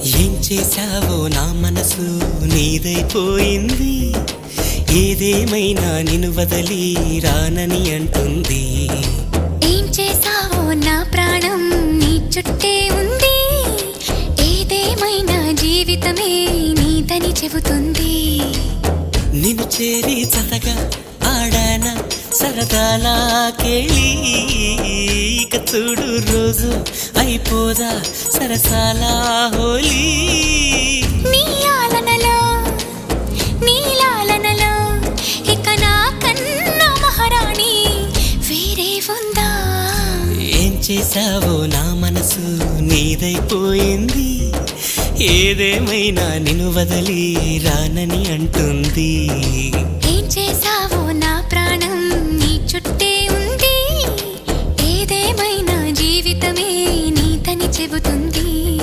ఏం చేశావో నా మనసు నీదైపోయింది. ఏదేమైనా నిన్ను వదలి రానని అంటుంది. ఏం చేశావో నా ప్రాణం నీ చుట్టే ఉంది. ఏదేమైనా జీవితమే నీదని చెబుతుంది. నిన్ను చేరి చతగా ఆడాన సరదాలా కేళి. ఇక చూడు రోజు అయిపోదా సరసాలా హోలీ. నీ ఆలనలో నీ లాలనలో ఇక నా కన్నా మహారాణి వేరే ఉందా? ఏం చేశావో నా మనసు నీదైపోయింది. ఏదేమైనా నిన్ను వదలి రానని అంటుంది. ఏం చేశావో నా ప్రాణం నీ చుట్టే ఉంది. ఏదేమైనా జీవితమే నీదని చెబుతుంది.